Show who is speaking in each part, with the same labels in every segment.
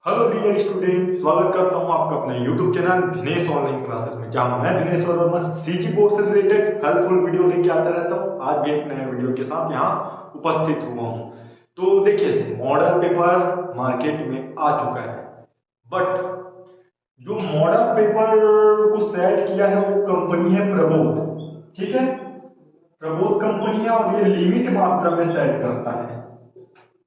Speaker 1: Hello dear student, स्वागत करता हूं आपका अपने YouTube channel Dinesh online classes में, जहां मैं दिनेश वर्मा सीजी बोर्ड से रिलेटेड हेल्पफुल वीडियो लेके आता रहता हूं। आज भी एक नए वीडियो के साथ यहां उपस्थित हुआ हूं। तो देखिए, मॉडल पेपर मार्केट में आ चुका है, बट जो मॉडल पेपर को सेट किया है वो कंपनी है प्रबोध। ठीक है, प्रबोध कंपनी है और ये लिमिट मात्रा में सेट करता है।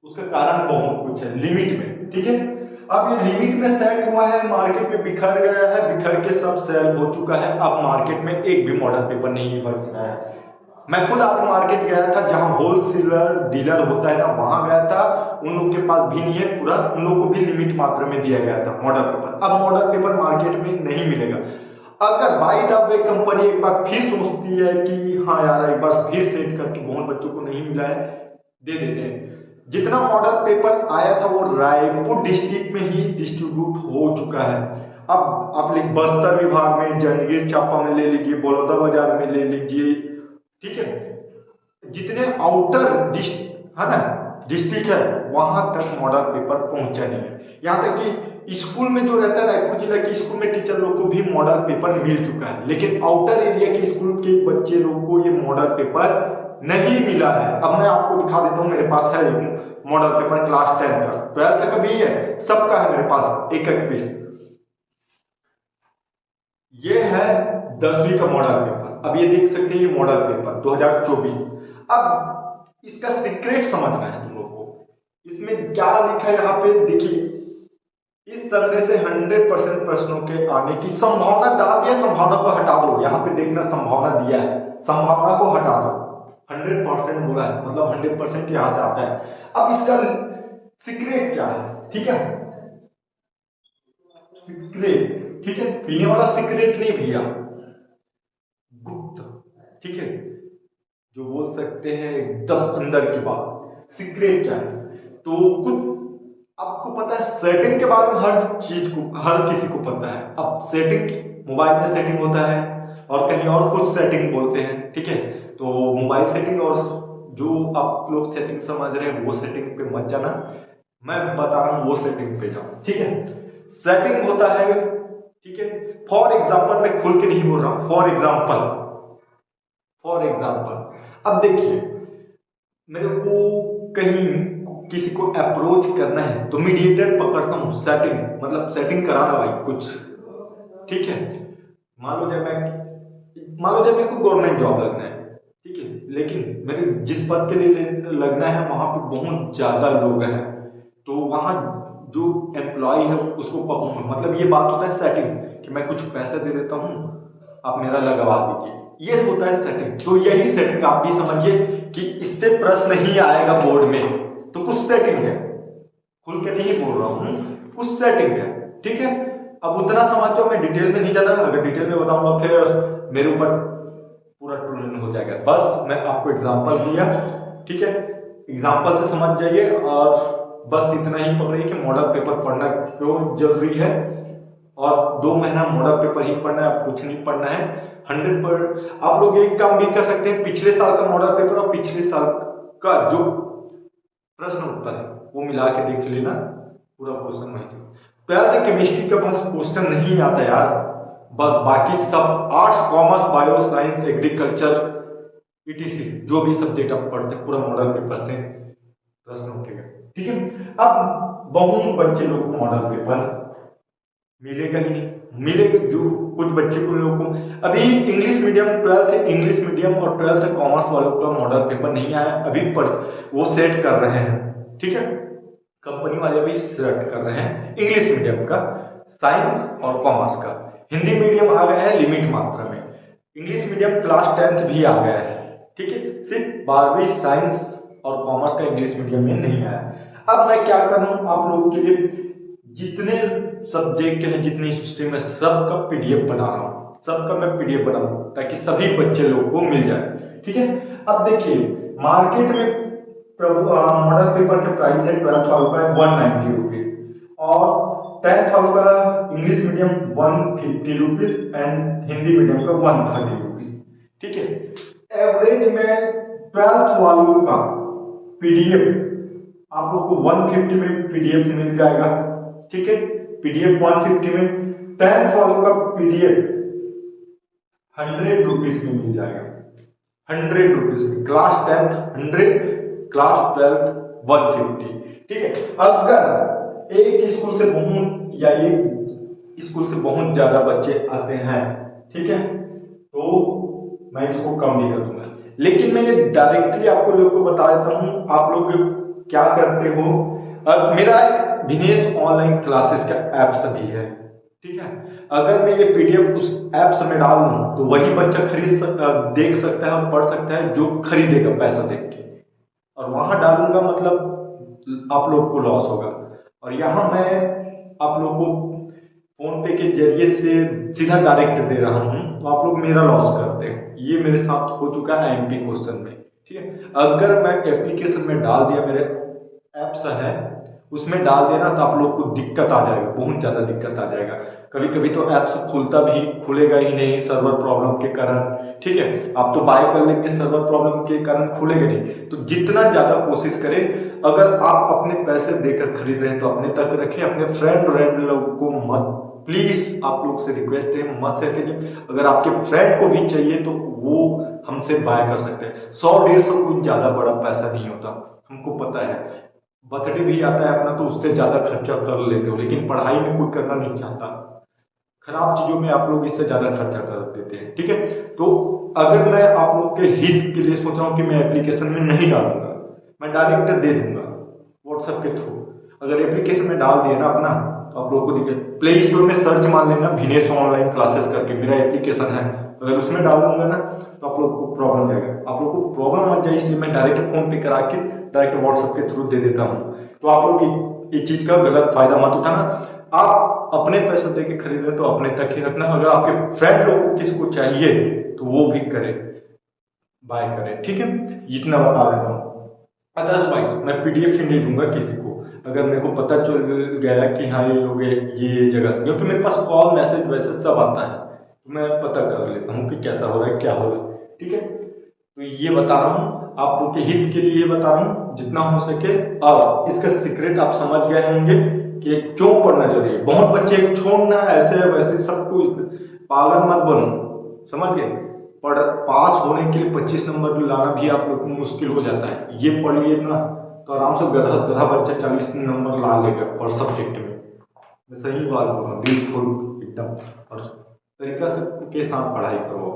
Speaker 1: उसका कारण बहुत कुछ है, लिमिट में। ठीक है, अब ये लिमिट में सेट हुआ है, मार्केट में बिखर गया है, बिखर के सब सेल हो चुका है। अब मार्केट में एक भी मॉडल पेपर नहीं बच रहा है। मैं खुद आज मार्केट गया था, जहां होलसेलर डीलर होता है ना, वहां गया था। उन लोग के पास भी नहीं है पूरा, उन लोग को भी लिमिट मात्रा में दिया गया था मॉडल पेपर। अब मॉडल पेपर मार्केट में नहीं मिलेगा। अगर बाई द वे कंपनी एक बार फिर सोचती है कि हाँ यार, एक बार फिर सेट करके बहुत बच्चों को नहीं मिला है, दे देते हैं। जितना मॉडल पेपर आया था वो रायपुर डिस्ट्रिक्ट में ही डिस्ट्रीब्यूट हो चुका है। अब आप बस्तर विभाग में, जांजगीर चांपा में ले लीजिए, बड़ौदा बाजार में ले लीजिए। ठीक है, जितने आउटर है ना डिस्ट्रिक्ट है, वहां तक मॉडल पेपर पहुंचा नहीं है। यहाँ तक कि स्कूल में जो रहता है, रायपुर जिला के स्कूल में टीचर लोग को भी मॉडल पेपर मिल चुका है, लेकिन आउटर एरिया के स्कूल के बच्चे लोग को ये मॉडल पेपर नहीं मिला है। अब मैं आपको दिखा देता हूँ, मेरे पास है मॉडल पेपर क्लास 10 का, 12th का भी है, सबका है मेरे पास एक एक पीस। ये है 10वीं का मॉडल पेपर। अब ये देख सकते हैं, ये मॉडल पेपर 2024। अब इसका सीक्रेट समझना है तुम लोग को। इसमें क्या लिखा है यहाँ पे देखिए, इस सर्वे से 100% प्रश्नों के आने की संभावना डाल दिया, संभावना को हटा दो। यहाँ पे देखना, संभावना दिया है, संभावना को हटा दो। 100% बोला है, मतलब 100% यहां से आता है। अब इसका सीक्रेट क्या है? ठीक है, सीक्रेट, ठीक है, पीने वाला सीक्रेट नहीं भैया, गुप्त। ठीक है, जो बोल सकते हैं एकदम अंदर की बात। सीक्रेट क्या है? तो कुछ आपको पता है, सेटिंग के बारे में हर चीज को, हर किसी को पता है। अब सेटिंग, मोबाइल में सेटिंग होता है और कहीं और कुछ सेटिंग बोलते हैं। ठीक है, तो मोबाइल सेटिंग और जो आप लोग सेटिंग समझ रहे हैं वो सेटिंग पे मत जाना, मैं बता रहा हूं वो सेटिंग पे जाओ। ठीक है, सेटिंग होता है। ठीक है, फॉर एग्जाम्पल, मैं खुल के नहीं बोल रहा हूं, फॉर एग्जाम्पल, फॉर एग्जाम्पल अब देखिए, मेरे को कहीं किसी को अप्रोच करना है तो मीडिएटर पकड़ता हूं, सेटिंग मतलब सेटिंग कराना भाई कुछ। ठीक है, मान लो जब मेरे को गवर्नमेंट जॉब लगना है, ठीक है, लेकिन मेरे जिस पद के लिए लगना है वहां पे बहुत ज्यादा लोग हैं, तो वहां जो एम्प्लॉय है उसको मतलब ये बात होता है सेटिंग, कि मैं कुछ पैसे दे देता हूं, आप मेरा लगवा दीजिए, ये होता है सेटिंग। तो यही सेटिंग आप भी समझिए कि इससे प्रश्न ही आएगा बोर्ड में, तो कुछ सेटिंग है, खुल के नहीं बोल रहा हूं, कुछ सेटिंग है। ठीक है, अब उतना समझ जाओ, मैं डिटेल में नहीं जाना, अगर डिटेल में बताऊंगा फिर मेरे ऊपर पूरा टूर्नामेंट हो जाएगा। बस मैं आपको एग्जांपल दिया, ठीक है, एग्जांपल से समझ जाइए, और बस इतना ही पकड़िए कि मॉडल पेपर पढ़ना क्यों जरूरी है, और 2 महीना मॉडल पेपर ही पढ़ना है, कुछ नहीं पढ़ना है। 100%। आप लोग एक काम भी कर सकते हैं, पिछले साल का मॉडल पेपर और पिछले साल का जो प्रश्न उत्तर है वो मिला के देख लेना, पूरा क्वेश्चन वहीं से। 12th केमिस्ट्री के पास क्वेश्चन नहीं आता यार, बस बाकी सब arts, commerce, bio, science, agriculture, etc जो भी सब्जेक्ट आप पढ़ते हैं, पूरा मॉडल पेपर से प्रश्न उठेगा। ठीक है, अब बहुत बच्चे लोग को मॉडल पेपर मिलेगा ही नहीं, मिलेगा जो कुछ बच्चे को लोगों को। अभी English medium 12th English medium और 12th कॉमर्स वालों का मॉडल पेपर नहीं आया, अभी वो सेट कर रहे हैं। ठीक है, कंपनी वाले भी सेट कर रहे हैं इंग्लिश मीडियम का, साइंस और कॉमर्स का। हिंदी मीडियम आ गया है लिमिट मात्रा में, इंग्लिश मीडियम क्लास 10th भी आ गया है। ठीक है, सिर्फ 12वीं साइंस और कॉमर्स का इंग्लिश मीडियम में नहीं आया। अब मैं क्या कर रहा हूं, आप लोगों के लिए जितने सब्जेक्ट हैं, जितनी स्ट्रीम है, सबका पीडीएफ बना रहा हूं, सबका मैं पीडीएफ बना रहा हूं ताकि सभी बच्चे लोग को मिल जाए। ठीक है, अब देखिए, मार्केट में मॉडल पेपर के प्राइस है 12th वालों का 190 रुपीज, और 10th वालों का English medium 150 rupees and Hindi medium का 130 रुपीज। ठीक है, एवरेज में 12th वालों का पीडीएफ आप लोग को 150 में पीडीएफ मिल जाएगा। ठीक है। पीडीएफ 150 में, 10th वालों का पीडीएफ 100 रुपीज में मिल जाएगा, 100 रुपीज में। क्लास 10th 100, क्लास 12th 150, ठीक है। अगर एक स्कूल से बहुत या एक स्कूल से बहुत ज्यादा बच्चे आते हैं, ठीक है, तो मैं इसको कम नहीं कर दूंगा। लेकिन मैं ये डायरेक्टली आपको लोग को बता देता हूँ, आप लोग क्या करते हो। मेरा विनेश ऑनलाइन क्लासेस का ऐप्स भी है, ठीक है। अगर मैं ये पीडीएफ उस ऐप्स में डाल दूं तो वही बच्चा देख सकता है और पढ़ सकता है जो खरीदेगा पैसा देख के, और वहां डालूंगा मतलब आप लोग को लॉस होगा। और यहाँ मैं आप लोग को फोन पे के जरिए से सीधा डायरेक्ट दे रहा हूँ, तो आप लोग मेरा लॉस करते हो। ये मेरे साथ हो चुका है एमपी क्वेश्चन में, ठीक है। अगर मैं एप्लीकेशन में डाल दिया, मेरे ऐप्स है उसमें डाल देना, तो आप लोग को दिक्कत आ जाएगा, बहुत ज्यादा दिक्कत आ जाएगा। कभी कभी तो ऐप्स खुलेगा ही नहीं सर्वर प्रॉब्लम के कारण, ठीक है। आप तो बाय कर लेंगे, सर्वर प्रॉब्लम के कारण खुलेगा नहीं। तो जितना ज्यादा कोशिश करें, अगर आप अपने पैसे देकर खरीद रहे हैं तो अपने तक रखें, अपने फ्रेंड लोग को मत, प्लीज आप लोग से रिक्वेस्ट है मत शेयर कीजिए। अगर आपके फ्रेंड को भी चाहिए तो वो हमसे बाय कर सकते हैं। 100-150 कोई ज्यादा बड़ा पैसा नहीं होता, हमको पता है। बर्थडे भी आता है अपना तो उससे ज्यादा खर्चा कर लेते हो, लेकिन पढ़ाई में कोई करना नहीं चाहता, खराब चीजों में आप लोग इससे ज्यादा खर्चा कर देते हैं, ठीक है। तो अगर मैं आप लोग के हित के लिए सोच रहा हूँ कि मैं एप्लीकेशन में नहीं डालूंगा, मैं डायरेक्ट दे दूंगा व्हाट्सएप के थ्रू। अगर एप्लीकेशन में डाल दिया ना अपना, तो आप लोग को दिक्कत, प्ले स्टोर में सर्च मान लेना विनेश ऑनलाइन क्लासेस करके मेरा एप्लीकेशन है, अगर उसमें डाल दूंगा ना तो आप लोग को प्रॉब्लम जाएगा। आप लोग को प्रॉब्लम आ जाए इसलिए मैं डायरेक्ट फोन पे करा के डायरेक्ट व्हाट्सएप के थ्रू दे देता हूँ। तो आप लोग ये चीज का गलत फायदा मत उठाना। आप अपने पैसे दे के खरीदे तो अपने तक ही रखना। अगर आपके फ्रेंड लोग को किसी को चाहिए तो वो भी करे, बाय करे, ठीक है। इतना बता देता हूँ। अदरवाइज मैं पीडीएफ ही नहीं दूंगा किसी को। अगर मेरे को पता चल गया कि हाँ ये लोग ये जगह से, क्योंकि मेरे पास कॉल मैसेज वैसे सब आता है, तो मैं पता कर लेता हूँ कि कैसा हो रहा है क्या हो रहा है, ठीक है। तो ये बता रहा हूँ आप लोग के हित के लिए बता रहा हूँ जितना हो सके। और इसका सीक्रेट आप समझ गए होंगे कि क्यों पढ़ना जरूरी है। बहुत बच्चे छोड़ना ऐसे वैसे सबको पागल मत बनो, समझ गए। पढ़ पास होने के लिए 25 नंबर लाना भी आप लोग को मुश्किल हो जाता है। ये पढ़िए ना तो आराम से गधा बच्चा 40 नंबर ला लेगा पर सब्जेक्ट में। मैं सही बात बोल रहा हूँ, दिल खोल एकदम और तरीका से के साथ पढ़ाई करो,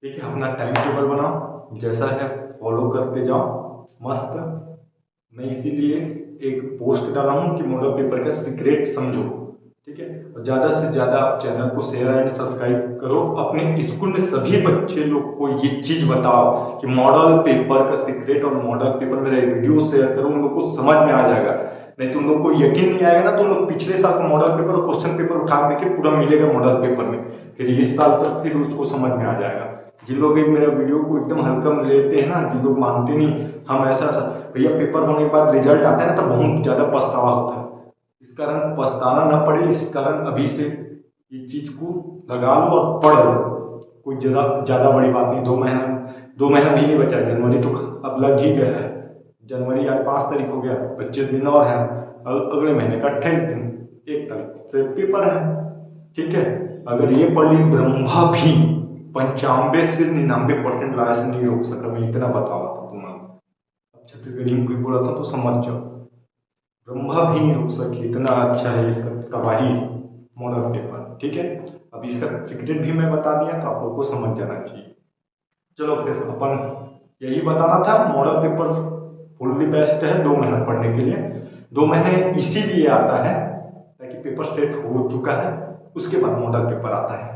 Speaker 1: ठीक है। अपना टाइम टेबल बनाओ, जैसा है फॉलो करते जाओ मस्त। मैं इसीलिए एक पोस्ट डाला हूँ कि मॉडल पेपर का सीक्रेट समझो, ठीक है। और ज्यादा से ज्यादा आप चैनल को शेयर एंड सब्सक्राइब करो। अपने स्कूल में सभी बच्चे लोग को ये चीज बताओ कि मॉडल पेपर का सीक्रेट और मॉडल पेपर मेरा वीडियो शेयर करो, उन लोग को समझ में आ जाएगा। नहीं तो उन लोग को यकीन नहीं आएगा ना, तो उन लोग पिछले साल का मॉडल पेपर और क्वेश्चन पेपर उठा के पूरा मिलेगा मॉडल पेपर में, फिर इस साल तक फिर उसको समझ में आ जाएगा। जिन लोग मेरे वीडियो को एकदम हल्का में लेते हैं ना, जिन लोग मानते नहीं हम ऐसा भैया, पेपर होने के बाद रिजल्ट आता है ना तो बहुत ज्यादा पछतावा होता है। इस कारण पछताना ना पड़े, इस कारण अभी से ये चीज को लगा लो और पढ़ लो। कोई ज्यादा बड़ी बात नहीं। 2 महीना भी नहीं बचा, जनवरी तो अब लग ही गया है। जनवरी आज 5 तारीख हो गया, 25 दिन और है। अगले महीने का 28 दिन, 1 तारीख से पेपर है, ठीक है। अगर ये पढ़ ली, ब्रह्मा भी 95 से 99% लाया से नहीं रोक सका, मैं इतना बता रहा था तुम्हें। अब छत्तीसगढ़ी में कोई बोला था तो समझ जाओ, ब्रह्मा भी नहीं रोक सकी, इतना अच्छा है इसका तबाही मॉडल पेपर, ठीक है। अब इसका सीक्रेट भी मैं बता दिया तो आप लोग को समझ जाना चाहिए। चलो फिर अपन यही बताना था, मॉडल पेपर फुल्ली बेस्ट है 2 महीना पढ़ने के लिए। 2 महीने इसीलिए आता है ताकि पेपर सेट हो चुका है, उसके बाद मॉडल पेपर आता है।